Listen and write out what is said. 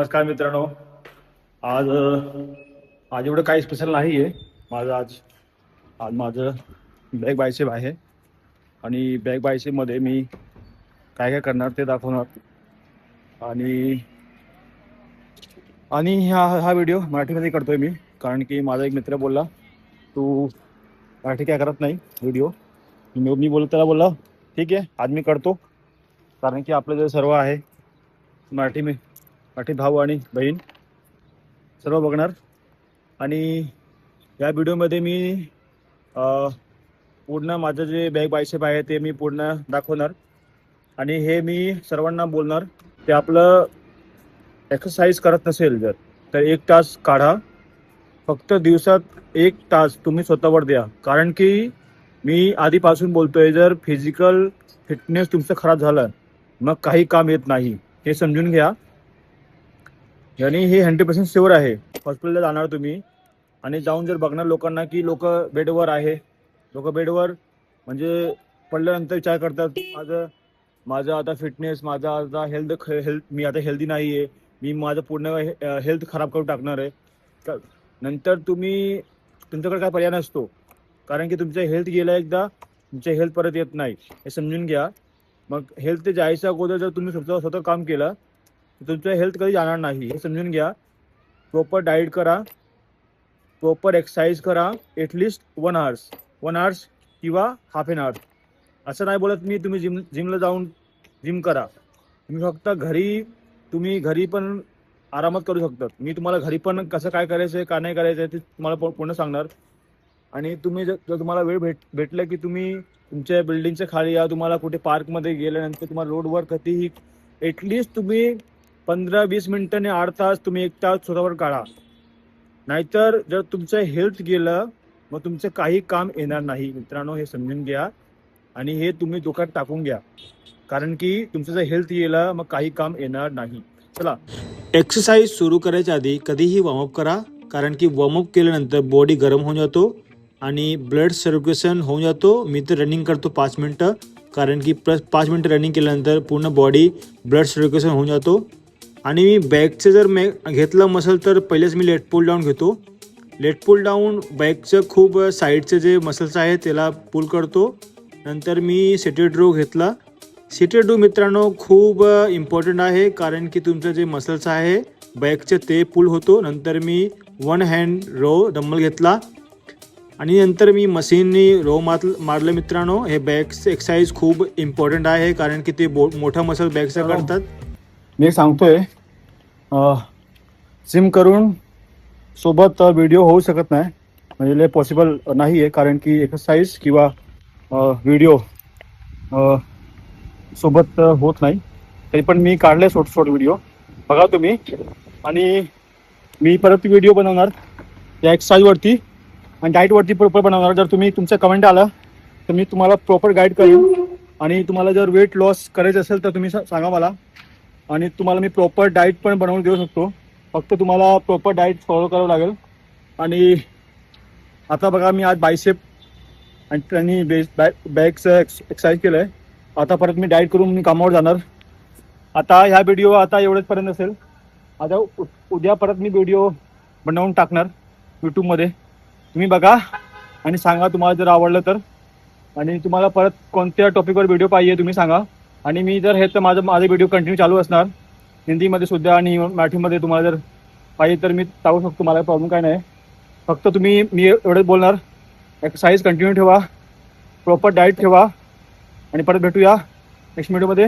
नमस्कार मित्रांनो. आज आज एवढं काही स्पेशल नाही आहे माझं. आज माझं बॅक बायसेप आहे आणि बॅक बायसेपमध्ये मी काय काय करणार ते दाखवणार. आणि आणि हा व्हिडिओ मराठीमध्ये करतोय मी, कारण की माझा एक मित्र बोलला तू मराठी काय करत नाही व्हिडिओ. मी बोललो, त्याला बोलला ठीक आहे आज मी करतो, कारण की आपलं जे सर्व आहे मराठी भाऊ आणि बहीण सर्व बघणार. आणि या व्हिडिओमध्ये मी पूर्ण माझं जे बॅक बायसेप आहे ते मी पूर्ण दाखवणार. आणि हे मी सर्वांना बोलणार, ते आपलं एक्सरसाइज करत नसेल जर तर 1 तास काढा. फक्त दिवसात 1 तास तुम्ही स्वतःवर द्या, कारण की मी आधीपासून बोलतोय, जर फिजिकल फिटनेस तुमचं खराब झालं मग काही काम येत नाही, हे समजून घ्या. आणि हे 100% शुअर आहे. हॉस्पिटलला जाणार तुम्ही आणि जाऊन जर बघणार लोकांना की लोक बेडवर आहे, लोक बेडवर म्हणजे पडल्यानंतर विचार करतात माझं आता फिटनेस, माझा आता हेल्थ मी आता हेल्दी नाही आहे, मी माझं पूर्ण हेल्थ खराब करून टाकणार आहे. नंतर तुमच्याकडे काय पर्याय नसतो, कारण की तुमचं हेल्थ गेलं एकदा, तुमचं हेल्थ परत येत नाही, हे समजून घ्या. मग हेल्थ ते जायच्या अगोदर जर तुम्ही स्वतः काम केलं तर तुमचं हेल्थ कधी जाणार नाही, हे समजून घ्या. प्रॉपर डाईट करा, प्रॉपर एक्सरसाइज करा, एटलिस्ट 1 आवर्स किंवा हाफ एन आवर. असं नाही बोलत मी तुम्ही जिमला जाऊन जिम करा. तुम्ही फक्त तुम्ही घरी पण आरामात करू शकतात. मी तुम्हाला घरी पण कसं काय करायचं आहे, का नाही करायचं आहे ते तुम्हाला पूर्ण सांगणार. आणि तुम्ही जर तुम्हाला वेळ भेटलं की तुम्ही तुमच्या बिल्डिंगच्या खाली या, तुम्हाला कुठे पार्कमध्ये गेल्यानंतर तुम्हाला रोडवर कधीही एटलिस्ट तुम्ही 15-20 मिनिटांनी 8 तास तुम्ही 1 तास स्वतःवर काढा. नाहीतर जर तुमचं हेल्थ गेलं मग तुमचं काही काम येणार नाही. मित्रांनो, हे समजून घ्या आणि हे तुम्ही डोक्यात टाकून घ्या, कारण की तुमचं जर हेल्थ गेलं मग काही काम येणार नाही. चला, एक्सरसाइज सुरू करायच्या आधी कधीही वॉर्मअप करा, कारण की वॉर्मअप केल्यानंतर बॉडी गरम होऊन जातो आणि ब्लड सर्क्युलेशन होऊन जातो. मी तर रनिंग करतो 5 मिनटं, कारण की 5 मिनटं रनिंग केल्यानंतर पूर्ण बॉडी ब्लड सर्क्युलेशन होऊन जातो. आणि मी बॅकचं जर घेतलं मसल तर पहिलेच मी लेट पुल डाऊन घेतो. लेट पुल डाऊन बॅकचं खूप साईडचे जे मसल्स आहेत त्याला पुल करतो. नंतर मी सेटेड रो घेतला. सेटेड रो मित्रांनो खूप इम्पॉर्टंट आहे, कारण की तुमचं जे मसल्स आहे बॅकचे ते पुल होतो. नंतर मी 1 हँड रो डंबल घेतला आणि नंतर मी मशीननी रो मारलं. मित्रांनो, हे बॅकचं एक्सरसाइज खूप इम्पॉर्टंट आहे, कारण की ते मोठा मसल बॅकचा करतात. मी सांगतोय जिम करून सोबत व्हिडिओ होऊ शकत नाही, म्हणजे पॉसिबल नाही आहे, कारण की एक्सरसाइज किंवा व्हिडिओ सोबत होत नाही. तरी पण मी काढले शॉर्ट व्हिडिओ, बघा तुम्ही. आणि मी परत व्हिडिओ बनवणार या एक्सरसाइजवरती आणि डाईटवरती प्रॉपर बनवणार. जर तुमचं कमेंट आलं तर मी तुम्हाला प्रॉपर गाईड करेन. आणि तुम्हाला जर वेट लॉस करायचं असेल तर तुम्ही सांगा मला, आणि तुम्हाला मी प्रॉपर डाईट पण बनवून देऊ शकतो. फक्त तुम्हाला प्रॉपर डाईट फॉलो करावं लागेल. आणि आता बघा, मी आज बायसेप आणि बॅकचं एक्सरसाइज केलं आहे. आता परत मी डाईट करून मी कामावर जाणार. आता ह्या व्हिडिओ आता एवढंचपर्यंत असेल. आता उद्या परत मी व्हिडिओ बनवून टाकणार यूट्यूबमध्ये. तुम्ही बघा आणि सांगा तुम्हाला जर आवडलं तर. आणि तुम्हाला परत कोणत्या टॉपिकवर व्हिडिओ पाहिजे तुम्ही सांगा. आणि मी जर हे तर माझे व्हिडिओ कंटिन्यू चालू असणार, हिंदीमध्ये सुद्धा आणि मराठीमध्ये. तुम्हाला जर पाहिजे तर मी टाकू शकतो, मला प्रॉब्लेम काय नाही. फक्त मी एवढंच बोलणार, एक्सरसाइज कंटिन्यू ठेवा, प्रॉपर डाईट ठेवा. आणि परत भेटूया नेक्स्ट व्हिडिओमध्ये.